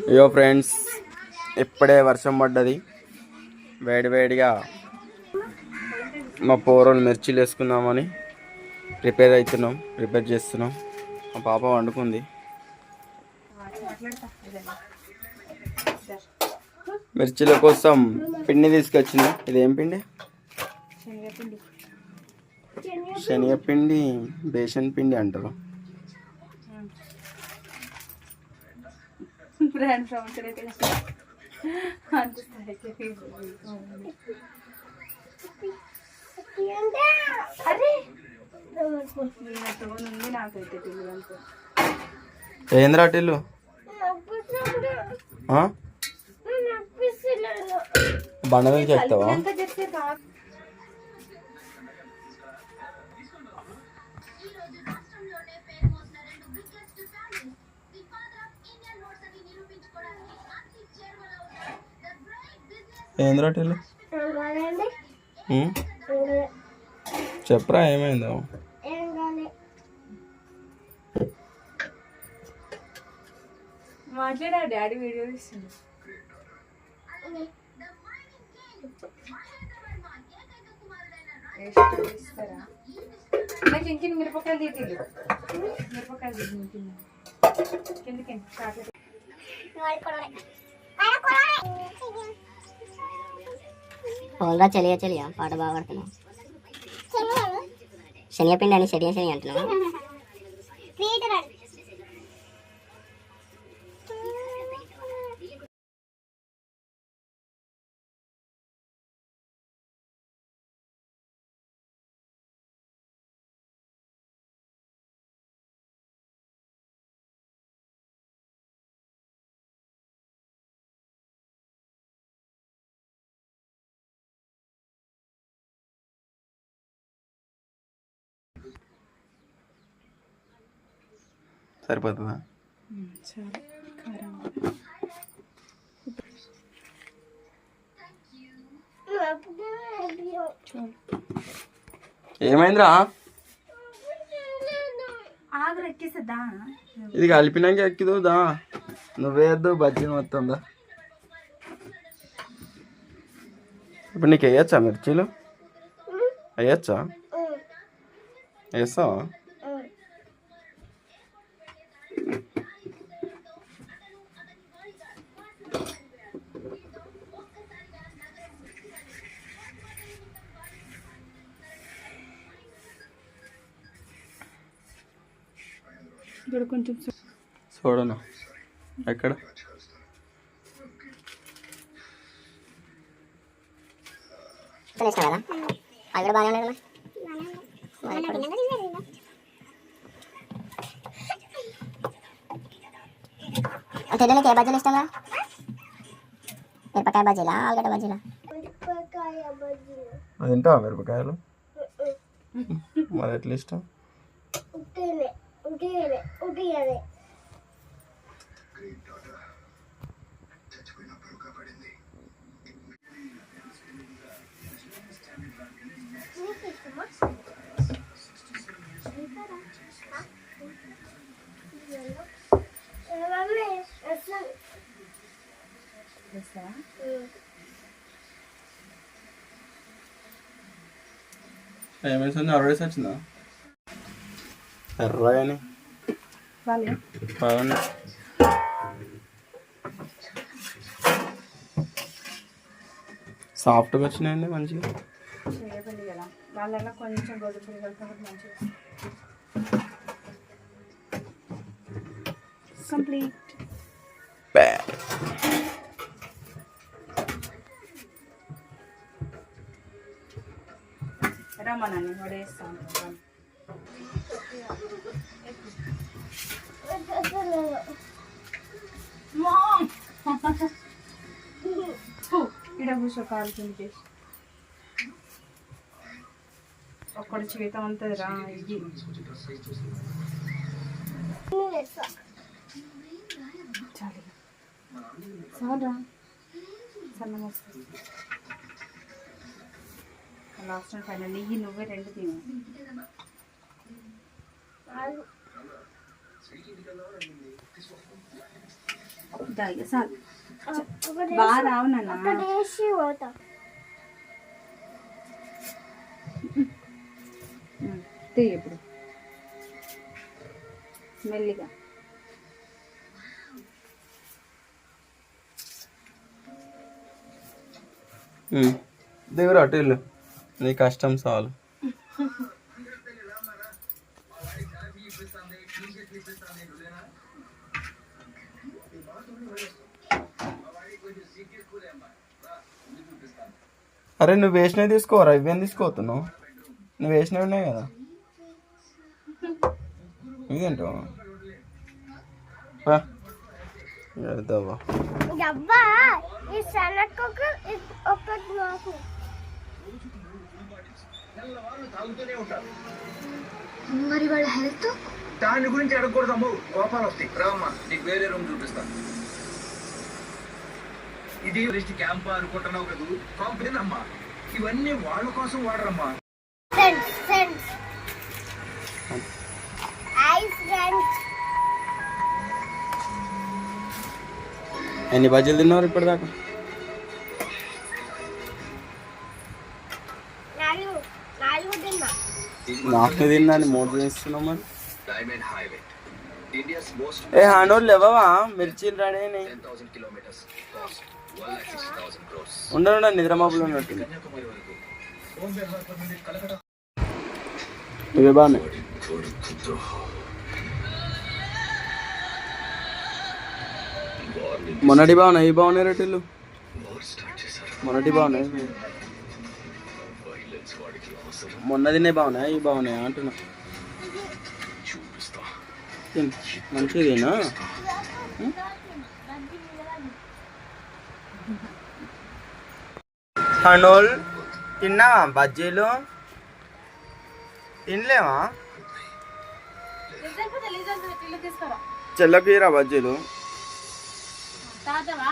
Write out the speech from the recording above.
అయ్యో ఫ్రెండ్స్, ఇప్పుడే వర్షం పడ్డది. వేడివేడిగా మా పోరోలు మిర్చీలు వేసుకుందామని ప్రిపేర్ చేస్తున్నాం. మా పాప వండుకుంది. మిర్చీల కోసం పిండి తీసుకొచ్చింది. ఇదేం పిండి? శనగపిండి, బేసన్ పిండి అంటారు. ఏంద్రా టిల్లు? బండ నుంచి చెప్తావా? ఏంద్రా టిల్లు? చెప్పరా ఏమైందో? మాట్లాడా డాడీ వీడియో తీస్తుంది. నాకు ఇంకిన మిరపకాయలు తీటిల్లు, మిరపకాయలు కిందకి ఓల్రా చెలియా పాట బాగా పడుతున్నావు. శనియపిండి అని శని అంటున్నావు. సరిపోతుందా? ఏమైందిరా? ఇది కలిపినాక ఎక్కిదుదా? నువ్వేద్దు బజ్జీ మొత్తం దా. ఇప్పుడు నీకు వేయచ్చా మిర్చీలు? వేయచ్చా? వేస్తావా? కొంచెం చూడను ఎక్కడ అక్కడ బాగానే ఉన్నాయి. తెల్లకి ఏ బజ్జీలు ఇష్టంగా? మిరపకాయ బజ్జీలా, ఆలుగడ్డ బజ్జీలా? అది తింటావా మిరపకాయలు? మరి ఎట్లా ఇష్టం? ఏమైంది? అరవై వచ్చిందా? ఎర్రని బాగుంది. సాఫ్ట్గా వచ్చినాయండి మంచిగా. చేయకండి కదా, వాళ్ళ కొంచెం గొడ్డు పిల్లలు మంచిగా కంప్లీట్. రమ్మనండి వడేస్తాను. ఇక్కడ కూర్చో, కాలు కింద చేసి ఒక్కడి చేత ఉంటుంది రా. ఇది చాలు సన్నం వస్తుంది. లాస్ట్ టైం ఫైనల్ నెయ్యి నువ్వే రెండు తిను. బాగా రావు నాన్న. తీ ఇప్పుడు మెల్లిగా. దేవుడు అటు ఇల్లు నీ కష్టం చాలు. అరే నువ్వు వేసినవి తీసుకోరా, ఇవేం తీసుకోతున్నావు? నువ్వు వేసినవి ఉన్నాయి కదా, ఇదేంటో వెళ్తావా? మరి వాళ్ళ హెల్త్ దాని గురించి అడగకూడదమ్ము, కోపాలు వస్తాయి. రామ్మా నీకు వేరే రూమ్ చూపిస్తాను. ఇది టూరిస్ట్ క్యాంప్ అనుకుంటున్నావు కదా, పంపినమ్మా. ఇవన్నీ వాళ్ళ కోసం వాడరమ్మా. ఎన్ని బజ్జీలు తిన్నారు ఇప్పటిదాకా? నాకు తిన్నాను, 3 చేస్తున్నావు మరి. డైమండ్ హైవే ఇండియాస్ మోస్ట్ ఏ హాండోర్ లేవా? మిర్చీలు రెడీ అయినాయి. 10,000 kilometers cost 1,60,000 crores. ఉండడు నిద్రమాపులు ఉన్నట్టు. కన్యాకుమారి వరకు బాంబే హార్బర్ నుండి కలకత్తా. ఇవే బాగున్నాయి. మొన్నటి బాగున్నాయి, ఇవి బాగున్నాయి రేటిల్లు. మొన్నటి బాగున్నాయి, మొన్నదినే బాగున్నాయి, ఇవి బాగున్నాయి అంటున్నా. మంచిదేనా? హనోల్ తిన్నావా? బజ్జీలు తినలేవా? చెల్లకి రా బజ్జీలు. తాతవా